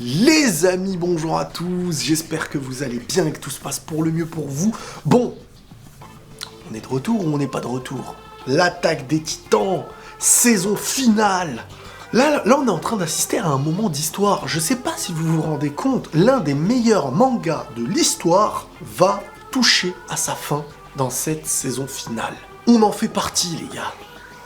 Les amis, bonjour à tous, j'espère que vous allez bien et que tout se passe pour le mieux pour vous. Bon, on est de retour ou on n'est pas de retour? L'attaque des Titans, saison finale. Là, on est en train d'assister à un moment d'histoire. Je sais pas si vous vous rendez compte, l'un des meilleurs mangas de l'histoire va toucher à sa fin dans cette saison finale. On en fait partie, les gars.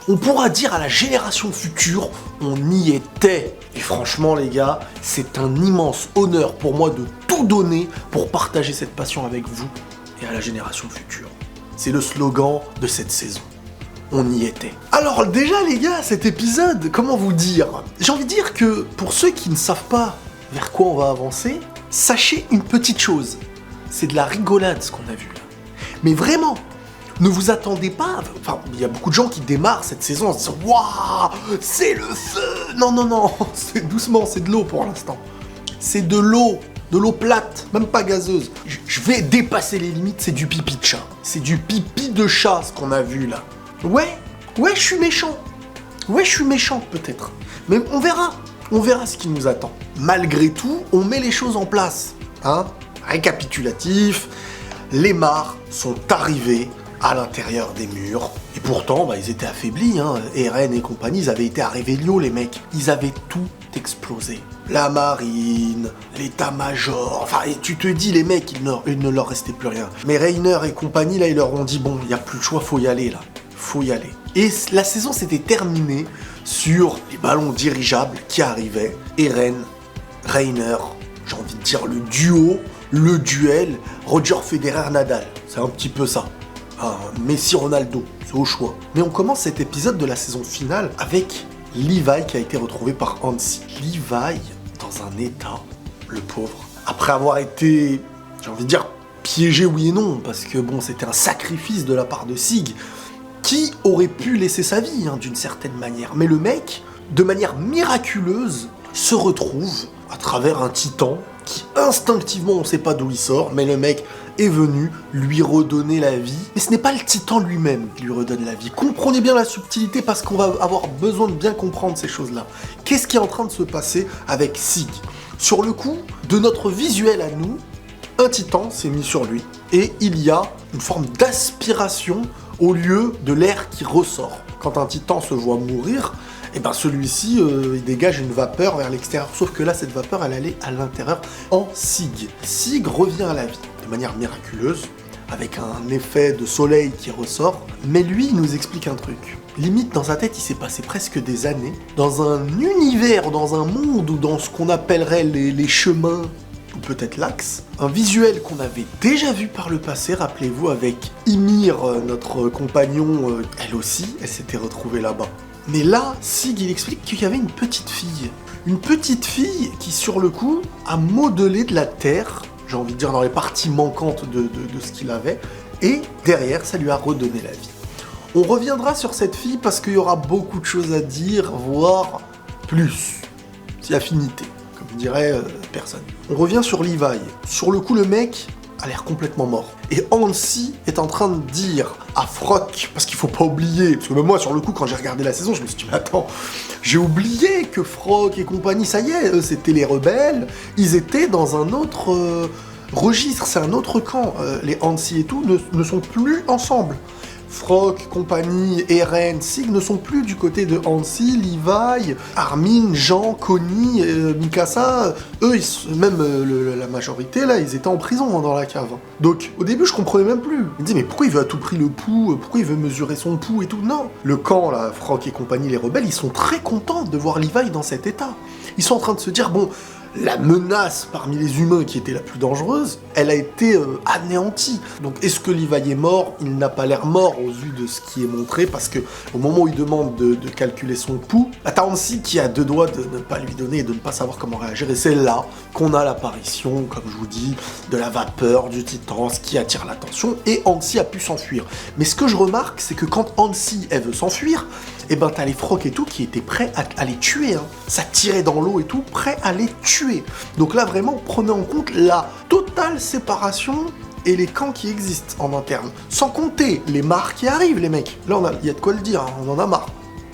On pourra dire à la génération future, on y était. Et franchement les gars, c'est un immense honneur pour moi de tout donner pour partager cette passion avec vous et à la génération future. C'est le slogan de cette saison. On y était. Alors déjà les gars, cet épisode, comment vous dire? J'ai envie de dire que pour ceux qui ne savent pas vers quoi on va avancer, sachez une petite chose. C'est de la rigolade ce qu'on a vu là. Mais vraiment, ne vous attendez pas, enfin, il y a beaucoup de gens qui démarrent cette saison en se disant « Waouh, c'est le feu !» Non, c'est doucement, c'est de l'eau pour l'instant. C'est de l'eau plate, même pas gazeuse. Je vais dépasser les limites, c'est du pipi de chat. C'est du pipi de chat, ce qu'on a vu là. Ouais, je suis méchant. Ouais, je suis méchant peut-être. Mais on verra ce qui nous attend. Malgré tout, on met les choses en place. Hein ? Récapitulatif, les mares sont arrivés à l'intérieur des murs. Et pourtant, ils étaient affaiblis, hein. Eren et compagnie, ils avaient été à Revelio, les mecs. Ils avaient tout explosé. La marine, l'état-major, enfin, et tu te dis, les mecs, il ne leur restait plus rien. Mais Reiner et compagnie, là, ils leur ont dit, bon, il n'y a plus le choix, faut y aller, là. Faut y aller. Et la saison s'était terminée sur les ballons dirigeables qui arrivaient. Eren, Reiner, j'ai envie de dire le duo, le duel, Roger Federer-Nadal. C'est un petit peu ça. Messi-Ronaldo, c'est au choix. Mais on commence cet épisode de la saison finale avec Levi qui a été retrouvé par Hansi. Levi, dans un état, le pauvre, après avoir été, j'ai envie de dire, piégé oui et non, parce que bon, c'était un sacrifice de la part de Sig, qui aurait pu laisser sa vie, d'une certaine manière. Mais le mec, de manière miraculeuse, se retrouve à travers un titan qui, instinctivement, on sait pas d'où il sort, mais le mec est venu lui redonner la vie. Mais ce n'est pas le titan lui-même qui lui redonne la vie. Comprenez bien la subtilité parce qu'on va avoir besoin de bien comprendre ces choses-là. Qu'est-ce qui est en train de se passer avec Sig? Sur le coup, de notre visuel à nous, un titan s'est mis sur lui et il y a une forme d'aspiration au lieu de l'air qui ressort. Quand un titan se voit mourir, celui-ci, il dégage une vapeur vers l'extérieur. Sauf que là, cette vapeur, elle allait à l'intérieur en Sig. Sig revient à la vie de manière miraculeuse, avec un effet de soleil qui ressort. Mais lui, il nous explique un truc. Limite, dans sa tête, il s'est passé presque des années dans un univers, dans un monde ou dans ce qu'on appellerait les chemins, ou peut-être l'axe. Un visuel qu'on avait déjà vu par le passé, rappelez-vous, avec Ymir, notre compagnon, elle aussi, elle s'était retrouvée là-bas. Mais là, Sig, il explique qu'il y avait une petite fille. Une petite fille qui, sur le coup, a modelé de la terre, j'ai envie de dire dans les parties manquantes de ce qu'il avait, et derrière, ça lui a redonné la vie. On reviendra sur cette fille parce qu'il y aura beaucoup de choses à dire, voire plus, si affinité, comme dirait personne. On revient sur Levi. Sur le coup, le mec a l'air complètement mort. Et Hansi est en train de dire à Frock, parce qu'il faut pas oublier, parce que même moi sur le coup quand j'ai regardé la saison, je me suis dit mais attends, j'ai oublié que Frock et compagnie, ça y est, eux c'était les rebelles, ils étaient dans un autre registre, c'est un autre camp, les Hansi et tout ne sont plus ensemble. Frock, compagnie, Eren, Sig ne sont plus du côté de Hansi, Levi, Armin, Jean, Connie, Mikasa. Eux, la majorité, là, ils étaient en prison dans la cave. Donc, au début, je comprenais même plus. Je me disais, mais pourquoi il veut à tout prix le pouls? Pourquoi il veut mesurer son pouls et tout? Non. Le camp, là, Frock et compagnie, les rebelles, ils sont très contents de voir Levi dans cet état. Ils sont en train de se dire, bon, la menace parmi les humains qui était la plus dangereuse, elle a été anéantie. Donc est-ce que Levi est mort? Il n'a pas l'air mort au vu de ce qui est montré, parce que au moment où il demande de calculer son pouls, t'as Hansi qui a deux doigts de ne pas lui donner et de ne pas savoir comment réagir, et c'est là qu'on a l'apparition, comme je vous dis, de la vapeur du titan, ce qui attire l'attention, et Hansi a pu s'enfuir. Mais ce que je remarque, c'est que quand Hansi, elle veut s'enfuir, t'as les Frock et tout qui étaient prêts à les tuer, hein. Ça tirait dans l'eau et tout, prêts à les tuer. Donc là, vraiment, prenez en compte la totale séparation et les camps qui existent en interne. Sans compter les mares qui arrivent, les mecs. Là, il y a de quoi le dire, hein, on en a marre.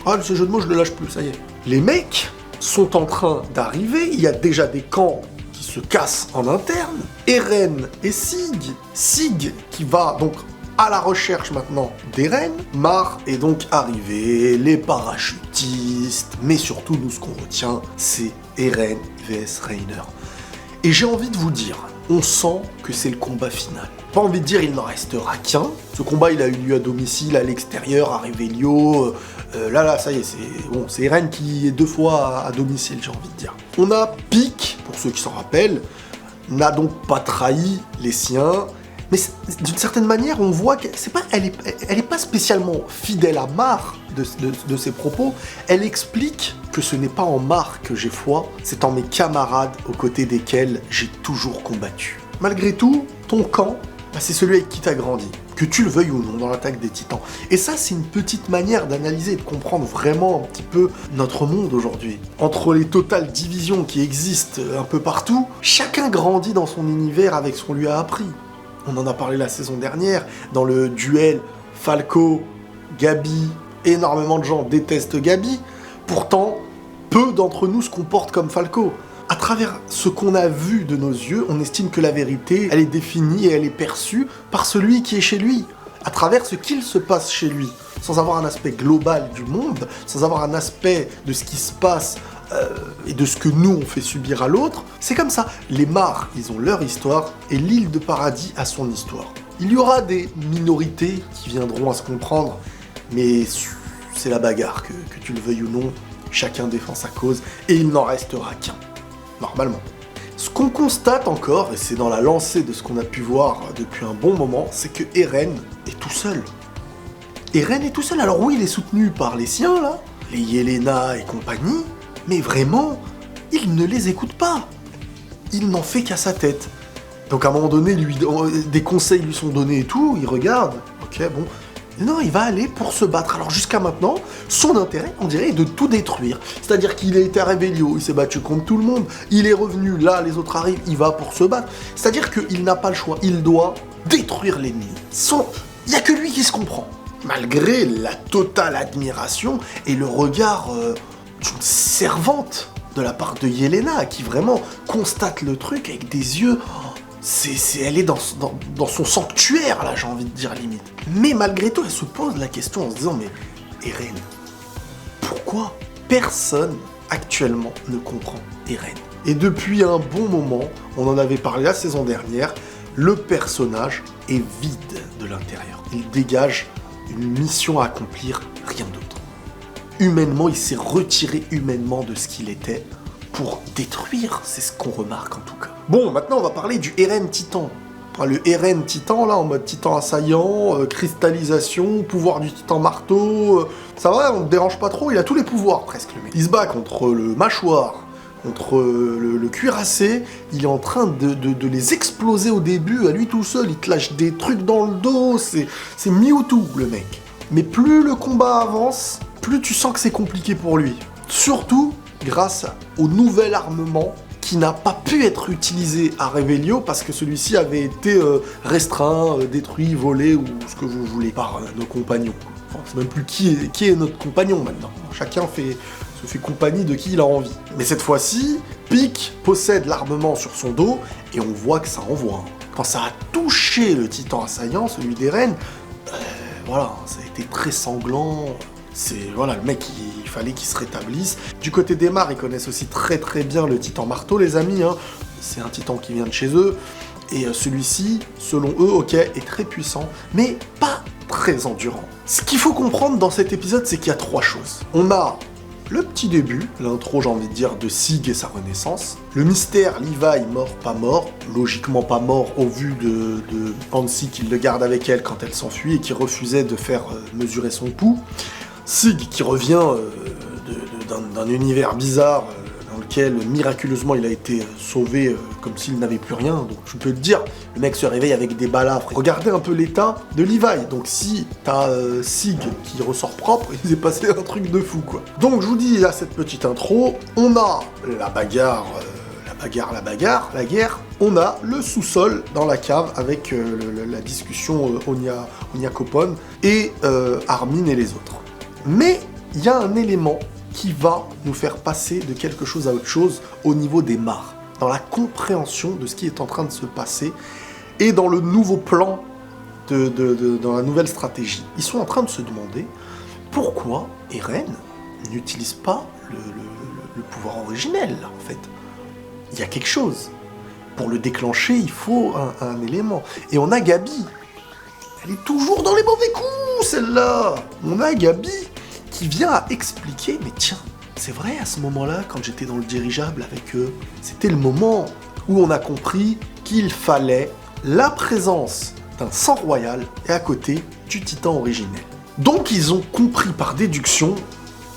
Ah, ce jeu de mots, je le lâche plus, ça y est. Les mecs sont en train d'arriver. Il y a déjà des camps qui se cassent en interne. Eren et Sig. Sig qui va donc à la recherche maintenant d'Eren. Mar est donc arrivé, les parachutistes, mais surtout nous ce qu'on retient, c'est Eren vs Reiner. Et j'ai envie de vous dire, on sent que c'est le combat final. Pas envie de dire il n'en restera qu'un. Ce combat il a eu lieu à domicile, à l'extérieur, à Revelio. Là, ça y est, c'est Eren qui est 2 fois à domicile, j'ai envie de dire. On a Pieck, pour ceux qui s'en rappellent, n'a donc pas trahi les siens. Mais d'une certaine manière, on voit qu'elle est pas spécialement fidèle à Mar de ses propos. Elle explique que ce n'est pas en Mar que j'ai foi, c'est en mes camarades aux côtés desquels j'ai toujours combattu. Malgré tout, ton camp, c'est celui avec qui t'as grandi, que tu le veuilles ou non dans l'attaque des Titans. Et ça, c'est une petite manière d'analyser et de comprendre vraiment un petit peu notre monde aujourd'hui. Entre les totales divisions qui existent un peu partout, chacun grandit dans son univers avec ce qu'on lui a appris. On en a parlé la saison dernière, dans le duel Falco-Gabi. Énormément de gens détestent Gabi, pourtant, peu d'entre nous se comportent comme Falco. À travers ce qu'on a vu de nos yeux, on estime que la vérité, elle est définie et elle est perçue par celui qui est chez lui, à travers ce qu'il se passe chez lui, sans avoir un aspect global du monde, sans avoir un aspect de ce qui se passe et de ce que nous on fait subir à l'autre. C'est comme ça. Les Mar, ils ont leur histoire et l'île de Paradis a son histoire. Il y aura des minorités qui viendront à se comprendre, mais c'est la bagarre, que tu le veuilles ou non, chacun défend sa cause et il n'en restera qu'un, normalement. Ce qu'on constate encore, et c'est dans la lancée de ce qu'on a pu voir depuis un bon moment, c'est que Eren est tout seul. Eren est tout seul. Alors oui, il est soutenu par les siens, là, les Yelena et compagnie, mais vraiment, il ne les écoute pas. Il n'en fait qu'à sa tête. Donc à un moment donné, des conseils lui sont donnés et tout, il regarde, ok, bon. Non, il va aller pour se battre. Alors jusqu'à maintenant, son intérêt, on dirait, est de tout détruire. C'est-à-dire qu'il a été à Revelio, il s'est battu contre tout le monde, il est revenu, là, les autres arrivent, il va pour se battre. C'est-à-dire qu'il n'a pas le choix, il doit détruire l'ennemi. Il n'y a que lui qui se comprend. Malgré la totale admiration et le regard d'une servante de la part de Yelena, qui vraiment constate le truc avec des yeux... elle est dans son sanctuaire, là, j'ai envie de dire, limite. Mais malgré tout, elle se pose la question en se disant, mais Eren, pourquoi personne actuellement ne comprend Eren? Et depuis un bon moment, on en avait parlé la saison dernière, le personnage est vide de l'intérieur. Il dégage une mission à accomplir, rien d'autre. Humainement, il s'est retiré humainement de ce qu'il était pour détruire, c'est ce qu'on remarque en tout cas. Bon, maintenant on va parler du Eren Titan. Enfin, le Eren Titan, là, en mode Titan assaillant, cristallisation, pouvoir du Titan marteau, ça va, on ne dérange pas trop, il a tous les pouvoirs presque le mec. Il se bat contre le mâchoire, contre le cuirassé, il est en train de les exploser au début, à lui tout seul, il te lâche des trucs dans le dos, c'est Mewtwo le mec. Mais plus le combat avance, plus tu sens que c'est compliqué pour lui. Surtout grâce au nouvel armement qui n'a pas pu être utilisé à Revelio parce que celui-ci avait été restreint, détruit, volé ou ce que vous voulez par nos compagnons. Enfin, c'est même plus qui est notre compagnon maintenant. Chacun se fait compagnie de qui il a envie. Mais cette fois-ci, Pieck possède l'armement sur son dos et on voit que ça envoie. Quand ça a touché le titan assaillant, celui d'Eren, voilà, ça a été très sanglant. Voilà, le mec, il fallait qu'il se rétablisse. Du côté des Mar, ils connaissent aussi très très bien le titan marteau, les amis. Hein. C'est un titan qui vient de chez eux. Et celui-ci, selon eux, ok, est très puissant, mais pas très endurant. Ce qu'il faut comprendre dans cet épisode, c'est qu'il y a 3 choses. On a le petit début, l'intro, j'ai envie de dire, de Sig et sa renaissance. Le mystère, Levi, mort, pas mort. Logiquement pas mort au vu de Hansi qui le garde avec elle quand elle s'enfuit et qui refusait de faire mesurer son pouls. Sig qui revient d'un univers bizarre dans lequel miraculeusement il a été sauvé comme s'il n'avait plus rien. Donc je peux te dire, le mec se réveille avec des balafres. Regardez un peu l'état de Levi. Donc si t'as Sig qui ressort propre, il s'est passé un truc de fou quoi. Donc je vous dis là cette petite intro, on a la bagarre, la guerre. On a le sous-sol dans la cave avec la discussion Onia Kopon et Armin et les autres. Mais il y a un élément qui va nous faire passer de quelque chose à autre chose au niveau des mares, dans la compréhension de ce qui est en train de se passer et dans le nouveau plan, dans la nouvelle stratégie. Ils sont en train de se demander pourquoi Eren n'utilise pas le pouvoir originel, là, en fait. Il y a quelque chose. Pour le déclencher, il faut un élément. Et on a Gabi. Elle est toujours dans les mauvais coups, celle-là. On a Gabi qui vient à expliquer, mais tiens, c'est vrai, à ce moment-là, quand j'étais dans le dirigeable avec eux, c'était le moment où on a compris qu'il fallait la présence d'un sang royal et à côté du titan originel. Donc ils ont compris par déduction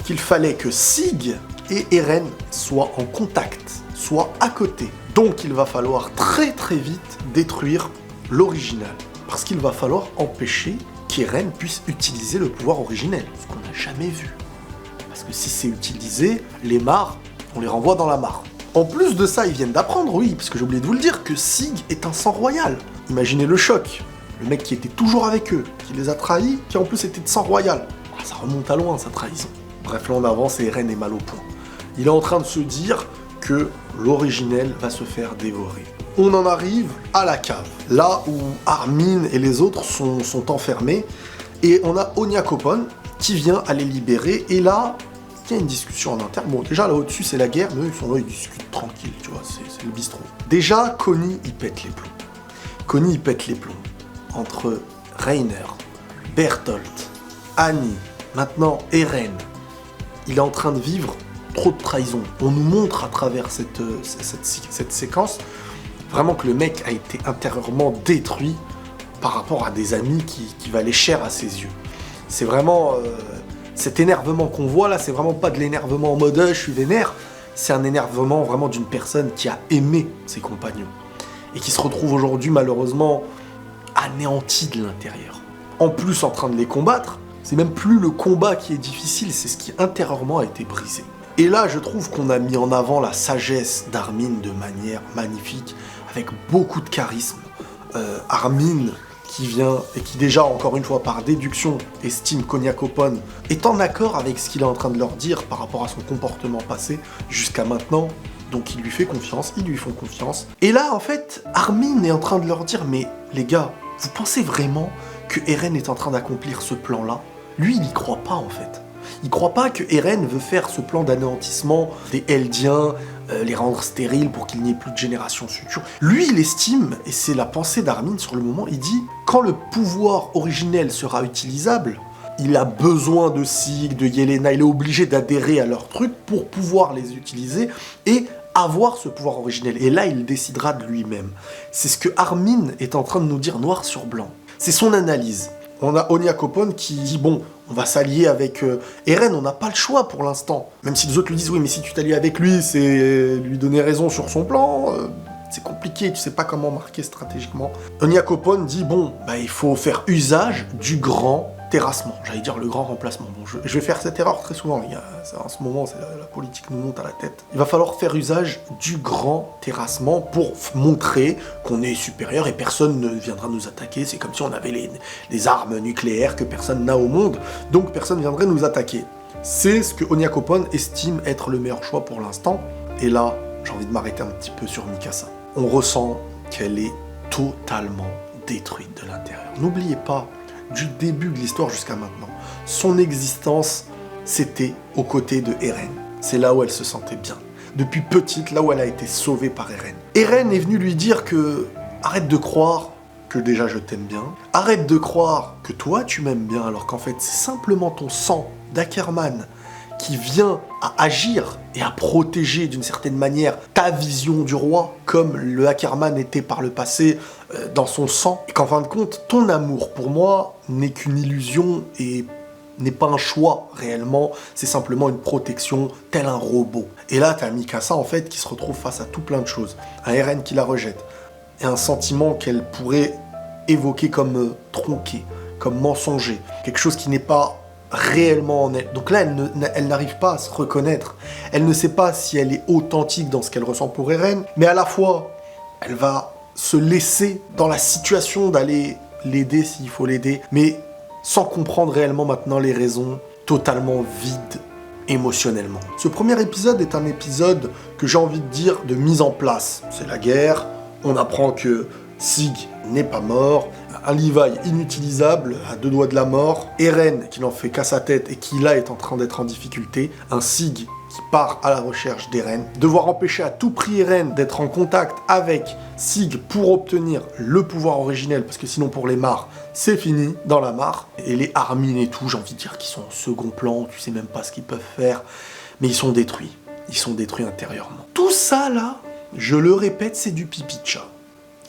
qu'il fallait que Sig et Eren soient en contact, soient à côté. Donc il va falloir très très vite détruire l'original. Parce qu'il va falloir empêcher qu'Eren puisse utiliser le pouvoir originel, ce qu'on n'a jamais vu. Parce que si c'est utilisé, les mares, on les renvoie dans la mare. En plus de ça, ils viennent d'apprendre, oui, parce que j'ai oublié de vous le dire, que Sig est un sang royal. Imaginez le choc. Le mec qui était toujours avec eux, qui les a trahis, qui en plus était de sang royal. Ah, ça remonte à loin, sa trahison. Bref, là on avance et Eren est mal au point. Il est en train de se dire que l'originel va se faire dévorer. On en arrive à la cave, là où Armin et les autres sont enfermés, et on a Onyakopon qui vient à les libérer, et là, il y a une discussion en interne. Bon, déjà là au-dessus c'est la guerre, mais eux ils sont là, ils discutent tranquille, tu vois, c'est le bistrot. Déjà, Connie il pète les plombs. Connie il pète les plombs. Entre Reiner, Bertolt, Annie, maintenant Eren, il est en train de vivre trop de trahison. On nous montre à travers cette séquence vraiment que le mec a été intérieurement détruit par rapport à des amis qui valaient cher à ses yeux. C'est vraiment... cet énervement qu'on voit là, c'est vraiment pas de l'énervement en mode « je suis vénère », c'est un énervement vraiment d'une personne qui a aimé ses compagnons et qui se retrouve aujourd'hui malheureusement anéanti de l'intérieur. En plus en train de les combattre, c'est même plus le combat qui est difficile, c'est ce qui intérieurement a été brisé. Et là, je trouve qu'on a mis en avant la sagesse d'Armin de manière magnifique, avec beaucoup de charisme. Armin, qui vient, et qui déjà, encore une fois, par déduction, estime qu'Onyakopon est en accord avec ce qu'il est en train de leur dire par rapport à son comportement passé jusqu'à maintenant. Donc ils lui font confiance, ils lui font confiance. Et là, en fait, Armin est en train de leur dire « Mais les gars, vous pensez vraiment que Eren est en train d'accomplir ce plan-là » Lui, il n'y croit pas, en fait. Il croit pas que Eren veut faire ce plan d'anéantissement des Eldiens, les rendre stériles pour qu'il n'y ait plus de générations futures. Lui, il estime, et c'est la pensée d'Armin sur le moment, il dit « Quand le pouvoir originel sera utilisable, il a besoin de Sig, de Yelena, il est obligé d'adhérer à leur truc pour pouvoir les utiliser et avoir ce pouvoir originel. Et là, il décidera de lui-même. » C'est ce que Armin est en train de nous dire noir sur blanc. C'est son analyse. On a Onyakopon qui dit « Bon, on va s'allier avec Eren, on n'a pas le choix pour l'instant. » Même si les autres lui disent « Oui, mais si tu t'allies avec lui, c'est lui donner raison sur son plan. C'est compliqué, tu sais pas comment marquer stratégiquement. » Onyakopon dit « Bon, bah, il faut faire usage du grand terrassement. » J'allais dire le grand remplacement. Bon, je vais faire cette erreur très souvent, les gars. En ce moment, la politique nous monte à la tête. Il va falloir faire usage du grand terrassement pour montrer qu'on est supérieur et personne ne viendra nous attaquer. C'est comme si on avait les armes nucléaires que personne n'a au monde, donc personne ne viendrait nous attaquer. C'est ce que Onyakopon estime être le meilleur choix pour l'instant. Et là, j'ai envie de m'arrêter un petit peu sur Mikasa. On ressent qu'elle est totalement détruite de l'intérieur. N'oubliez pas, du début de l'histoire jusqu'à maintenant, son existence, c'était aux côtés de Eren. C'est là où elle se sentait bien. Depuis petite, là où elle a été sauvée par Eren. Eren est venu lui dire que arrête de croire que déjà je t'aime bien, arrête de croire que toi tu m'aimes bien, alors qu'en fait c'est simplement ton sang d'Ackerman qui vient à agir et à protéger d'une certaine manière ta vision du roi, comme le Ackerman était par le passé dans son sang, et qu'en fin de compte, ton amour pour moi n'est qu'une illusion et n'est pas un choix réellement, c'est simplement une protection, tel un robot. Et là, t'as Mikasa en fait qui se retrouve face à tout plein de choses, un Eren qui la rejette, et un sentiment qu'elle pourrait évoquer comme tronqué, comme mensonger, quelque chose qui n'est pas réellement en elle. Donc là, elle n'arrive pas à se reconnaître. Elle ne sait pas si elle est authentique dans ce qu'elle ressent pour Eren, mais à la fois, elle va se laisser dans la situation d'aller l'aider s'il faut l'aider, mais sans comprendre réellement maintenant les raisons, totalement vides émotionnellement. Ce premier épisode est un épisode que j'ai envie de dire de mise en place. C'est la guerre, on apprend que Sig n'est pas mort, un Levi inutilisable, à 2 doigts de la mort, Eren qui n'en fait qu'à sa tête et qui là est en train d'être en difficulté, un Sig qui part à la recherche d'Eren, devoir empêcher à tout prix Eren d'être en contact avec Sig pour obtenir le pouvoir originel, parce que sinon pour les Mars, c'est fini dans la mare, et les Armin et tout, j'ai envie de dire qu'ils sont en second plan, tu sais même pas ce qu'ils peuvent faire, mais ils sont détruits intérieurement. Tout ça là, je le répète, c'est du pipi de chat.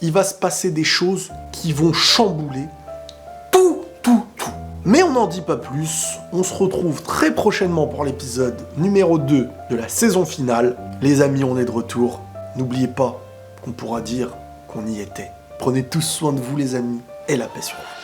Il va se passer des choses qui vont chambouler tout. Mais on n'en dit pas plus, on se retrouve très prochainement pour l'épisode numéro 2 de la saison finale. Les amis, on est de retour. N'oubliez pas qu'on pourra dire qu'on y était. Prenez tous soin de vous les amis, et la paix sur vous.